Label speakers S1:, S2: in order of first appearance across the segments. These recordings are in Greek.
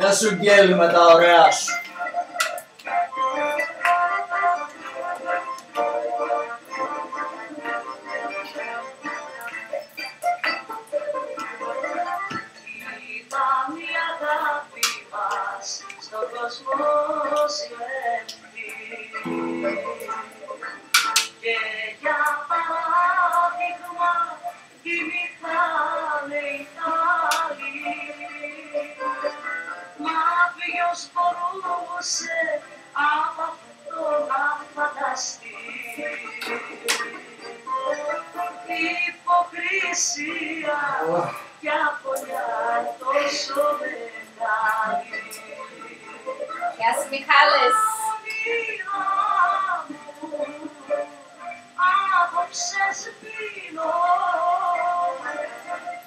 S1: Γεια σου Γκέλη με τα ωραία σου.
S2: Ήταν η αγάπη μας στον κόσμο συλλέγει και για παράδειγμα η Μιχάλη Ιταλή. Μα ποιος μπορούσε από αυτό να φανταστεί υποκρισία κι απολιά τόσο μεγάλη.
S3: Γεια σου Μιχάλης.
S2: Απόψε σβήνω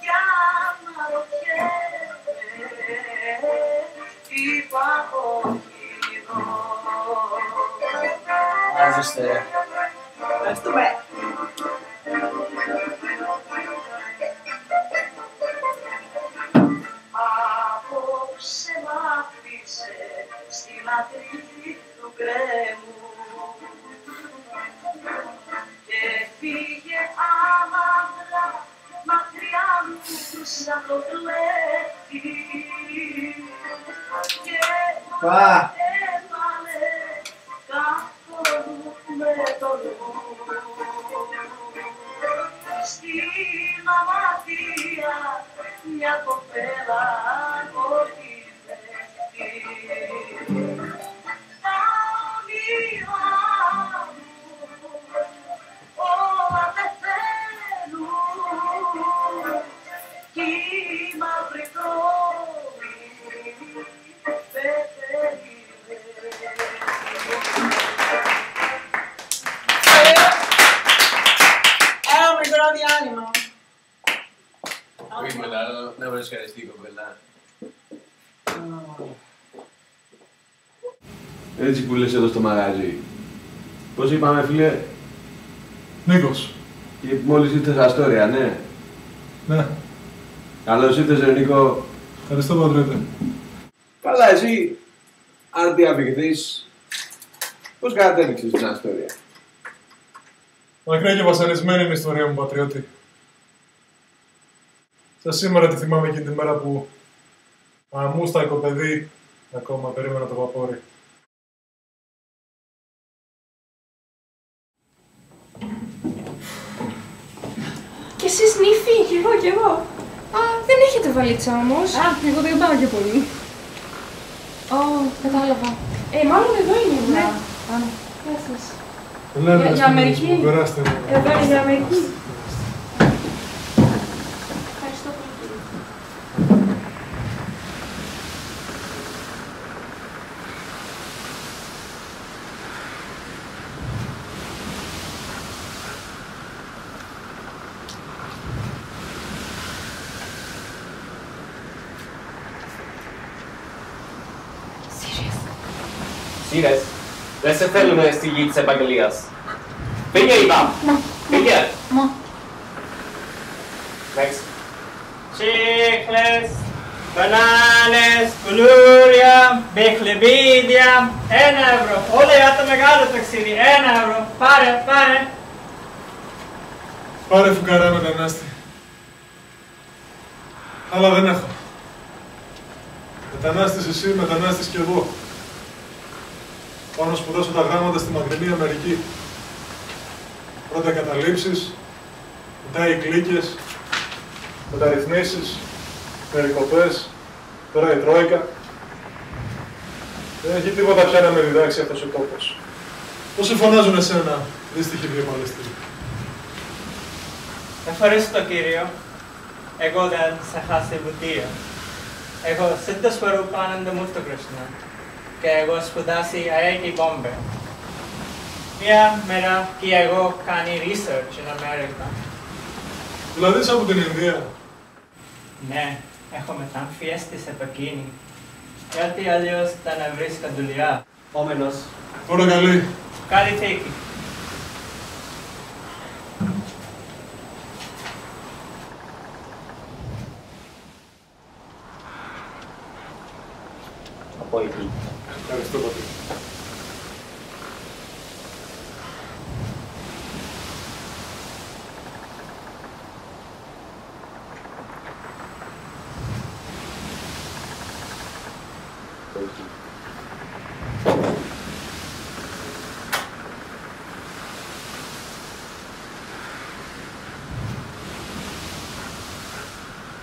S2: κι αναρωτιέμαι τι παγωγήνω.
S1: Άζεστε.
S4: Ευχαριστούμε.
S2: Απόψε μ' άφησε στη λατρή του γκρέμου και φύγε άμαυρα μακριά μου σαν το κλέφτη και μα έβαλε καθόλου με το νου στην αμαρτία μια κοπέλα κορυφευτή. Τα όνειρά μου όλα πεθαίνουν κι η μαύρη τρόμη πεθαίνει.
S4: Ένα μικρό διάλειμμα.
S5: Όχι μετά, να βρεις ευχαριστή κοπέλα. Έτσι που λες εδώ στο μαγαζί. Πώς είπαμε φίλε?
S6: Νίκος.
S5: Και μόλις ήρθες Αστόρια, ναι.
S6: Ναι.
S5: Καλώς ήρθες ρε Νίκο.
S6: Ευχαριστώ πατρέτε.
S5: Καλά εσύ, αν τι αφηγηθείς, πώς κατέληξες στην Αστόρια?
S6: Μακριά και βασανισμένη είναι η ιστορία μου, πατριώτη. Σαν σήμερα τη θυμάμαι εκείνη τη μέρα που αμούστακο παιδί ακόμα περίμενα το βαπόρι.
S3: Και εσείς νύφοι. Κι εγώ. Α, δεν έχετε βαλίτσα όμως.
S7: Α, εγώ δεν πάω και πολύ.
S3: Ω, κατάλαβα. Μάλλον εδώ είναι.
S7: Ναι.
S3: Γεια σας.
S6: Ελάτε,
S7: Για Αμερική.
S6: περάστε.
S7: Εδώ είναι για Αμερική.
S3: Ευχαριστώ πολύ κύριε.
S8: Σύρες, δεν σε θέλουμε στη γη της επαγγελίας. Φύγε είπα! Φύγε! Next.
S9: Τσίχλες, μπανάνες, κουλούρια, μπιχλιμπίδια, 1 ευρώ. Όλα για το μεγάλο ταξίδι, 1 ευρώ. Πάρε, πάρε.
S6: Πάρε φουκαρά μετανάστη. Αλλά δεν έχω. Μετανάστης εσύ, μετανάστης κι εγώ. Πάω να σπουδάσω τα γράμματα στη μακρινή Αμερική. Πρώτα καταλήψεις, μετά οι κλίκες, μεταρρυθμίσεις, περικοπές, τώρα η Τρόικα. Δεν έχει τίποτα πια να με διδάξει αυτός ο τόπος. Πώς σε φωνάζουν εσένα, δύστιχη διαπαλαιστή?
S9: Ευχαριστώ το κύριο. Εγώ δεν σε χάσει βουτία. Εγώ σύντος φορού κάνοντα μου στο Κρishna. Και εγώ σπουδάσει IIT Bombay. Μια μέρα και εγώ κάνει research in America.
S6: Δηλαδή είσαι από την Ινδία?
S9: Ναι, έχω μεταμφιέσει σε Πεκίνη. Γιατί αλλιώς δεν βρίσκα δουλειά. Επόμενος.
S6: Ώρα καλή.
S9: Καλή τύχη.
S8: από εκεί.
S6: Ευχαριστώ πολύ.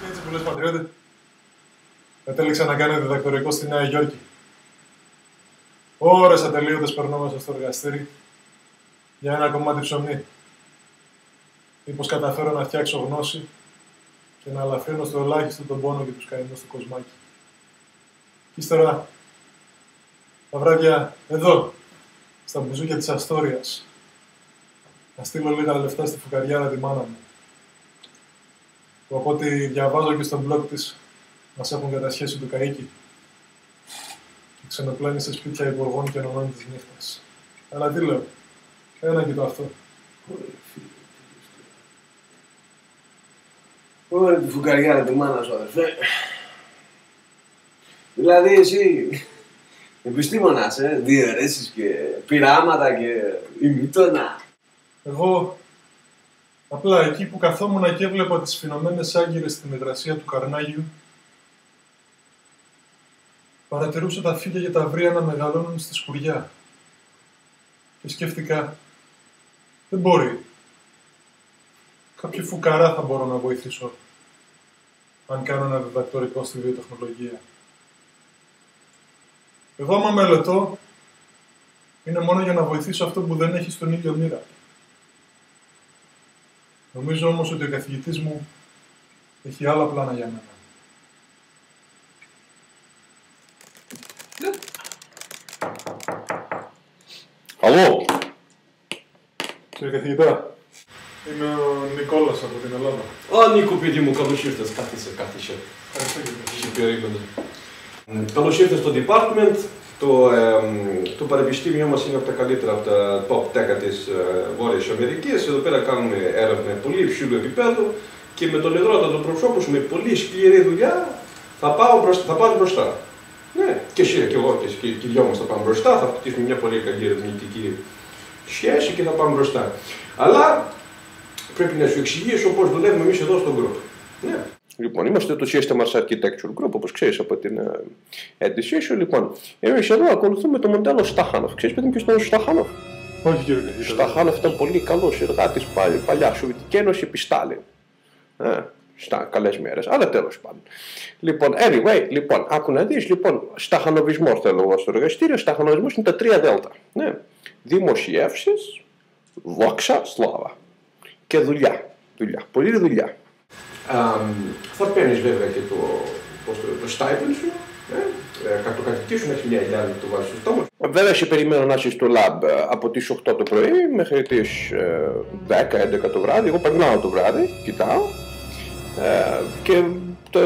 S6: Έτσι που λες, πατριώτη, κατέληξα να κάνω διδακτορικό στη Νέα Υόρκη. Ώρες ατελείωτες περνώ μέσα στο εργαστήρι για ένα κομμάτι ψωμί. Μήπως καταφέρω να φτιάξω γνώση και να αλαφρύνω στο ελάχιστο τον πόνο και τους καημούς του κοσμάκι. Και ύστερα, τα βράδια εδώ, στα μπουζούκια της Αστόριας, να στείλω λίγα λεφτά στη φουκαριάρα τη μάνα μου, που από ό,τι διαβάζω και στο blog της, μας έχουν κατασχέσει του καΐκι και ξενοπλένει σε σπίτια υπουργών και ενωμένων της νύχτας. Αλλά τι λέω, ένα και το αυτό.
S5: Ωραία τη φουκαριάρα τη μάνα σου, αδερφέ. Δηλαδή εσύ, επιστήμονας, διαιρέσεις και πειράματα και ημιτόνα.
S6: Εγώ, απλά εκεί που καθόμουν και έβλεπα τις φινωμένες άγκυρες στη μετρασία του Καρνάγιου, παρατηρούσα τα φύκια και τα βρία να μεγαλώνουν στη σκουριά. Και σκέφτηκα, δεν μπορεί. Κάποιο φουκαρά θα μπορώ να βοηθήσω, αν κάνω ένα διδακτορικό στη βιοτεχνολογία. Εγώ, άμα μελετώ, είναι μόνο για να βοηθήσω αυτό που δεν έχει στον ίδιο μοίρα. Νομίζω όμως ότι ο καθηγητής μου έχει άλλα πλάνα για μένα.
S10: Αλλό!
S6: Κύριε καθηγητά, είμαι ο Νικόλας από την Ελλάδα.
S10: Α, Νίκο, παιδί μου, καλώς ήρθες. Κάθισε.
S6: Ευχαριστώ, κύριε καθηγητά.
S10: Σε περίμενε. Καλώς ήρθες στο department. Το πανεπιστήμιο μας είναι από τα καλύτερα, από τα top 10 της Βόρειας Αμερικής. Εδώ πέρα κάνουμε έρευνα πολύ υψηλού επίπεδου και με τον υδρότατο προσώπου σου, με πολύ σκληρή δουλειά, θα πάω μπροστά. Ναι, και εσύ και εγώ και οι δυο μας θα πάμε μπροστά, θα χτίσουμε μια πολύ καλή ερευνητική σχέση και θα πάμε μπροστά. Αλλά πρέπει να σου εξηγήσω πώς δουλεύουμε εμείς εδώ στο group. Ναι. Λοιπόν, είμαστε το Systems Architecture Group, όπως ξέρεις από την αίτησή σου. Λοιπόν, εμείς εδώ ακολουθούμε το μοντέλο Στάχανοφ. Ξέρεις, παιδί μου, ποιος ήταν ο Στάχανοφ?
S6: Όχι, κύριε καθηγητά.
S10: Στάχανοφ ήταν πολύ καλός εργάτης παλιά Σοβιετική Ένωση επί Στάλιν. Στα καλές μέρες, αλλά τέλος πάντων. Λοιπόν, anyway, λοιπόν, άκου να δεις, λοιπόν, σταχανοβισμός θέλω εγώ στο εργαστήριο. Σταχανοβισμός είναι τα 3 δέλτα. Ναι. Δημοσιεύσεις, δόξα, σλάβα. Και δουλειά. Πολύ δουλειά. Θα παίρνεις βέβαια και το stipend σου, το κατοικί σου να έχει μια ηλιάδη το βάζεις στο στόμα. Βέβαια σε περιμένω να είσαι στο lab από τις 8 το πρωί μέχρι τις 10-11 το βράδυ. Εγώ περνάω το βράδυ, κοιτάω. Και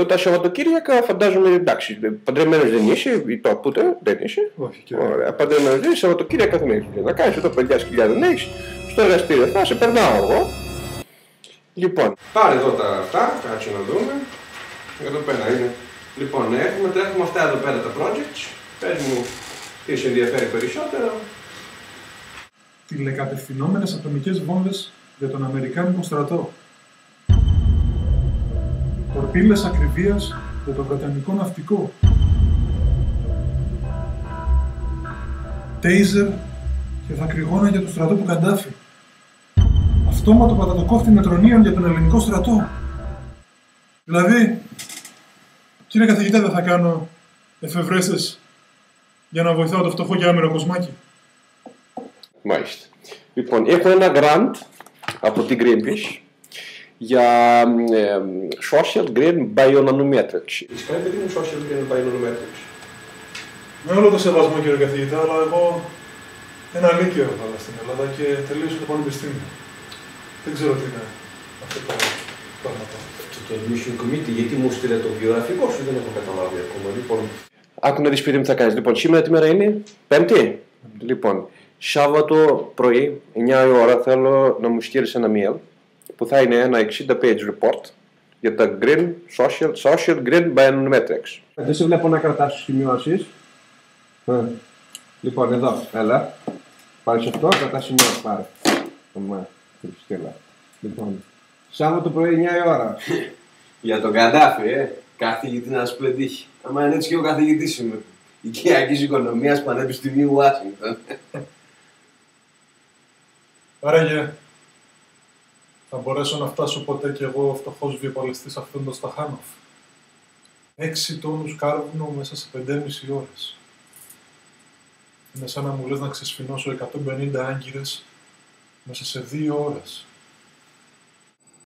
S10: τα Σαββατοκύριακα φαντάζομαι, εντάξει, παντρεμένος δεν είσαι, ή το ακούτε, δεν είσαι.
S6: Όχι, κύριε.
S10: Ωραία, παντρεμένος δεν είσαι, Σαββατοκύριακα δεν έχεις να κάνεις, εδώ παιδιά σκυλιά δεν έχεις, στο εργαστήριο θα σε περνάω εγώ. Λοιπόν, πάρε εδώ τα αυτά, κάτσε να δούμε. Εδώ πέρα είναι. Λοιπόν, έχουμε αυτά εδώ πέρα τα projects. Πες μου τι σε ενδιαφέρει περισσότερο.
S6: Τηλεκατευθυνόμενες ατομικές βόμβες για τον Αμερικάνικο στρατό. Τορπίλες ακριβίας για το Βρετανικό ναυτικό. Τέιζερ και δακρυγόνα για το στρατό του Καντάφη. Αυτόματο πατατοκόφτη μετρονίων για τον ελληνικό στρατό. Δηλαδή, κύριε καθηγητά, δεν θα κάνω εφευρέσεις για να βοηθάω το φτωχό και άμυρο κοσμάκι?
S10: Μάλιστα. Λοιπόν, έχω ένα grant από την Greenpeace για Social Green Bionanometrics. Είσαι κάνει παιδί μου Social Green Bionanometrics?
S6: Με όλο το σεβασμό, κύριε καθηγητά, αλλά εγώ ένα λύκειο έβαλα στην Ελλάδα και τελείωσα το πανεπιστήμιο. Δεν ξέρω τι είναι αυτό το πράγμα.
S10: Το admission committee, γιατί μου στείλε το βιογραφικό σου, δεν έχω καταλάβει ακόμα. Λοιπόν, άκου να δεις παιδί μου τι θα κάνεις. Λοιπόν, σήμερα τι μέρα είναι? Πέμπτη. Λοιπόν, Σάββατο πρωί, 9 η ώρα, θέλω να μου στείλεις ένα mail που θα είναι ένα 60-page report για τα Social Green Biometrics. Δεν σε βλέπω να κρατάς σημειώσεις. Λοιπόν, εδώ, έλα. Πάρεις αυτό, κατά σημείο, πάρε. Χριστέλα. Λοιπόν, Σάββατο πρωί 9 η ώρα.
S5: Για τον Καντάφη, καθηγητή να σου πετύχει. Άμα είναι έτσι και ο καθηγητής είμαι. Οικιακής Οικονομίας, Πανεπιστημίου Ουάσιγκτον.
S6: Άραγε, θα μπορέσω να φτάσω ποτέ κι εγώ φτωχός βιοπαλαιστής αυτόν τον Σταχάνοφ. 6 τόνους κάρβουνο μέσα σε 5,5 ώρες. Είναι σαν να μου λες να ξεσφινώσω 150 άγκυρες μέσα σε 2 ώρες.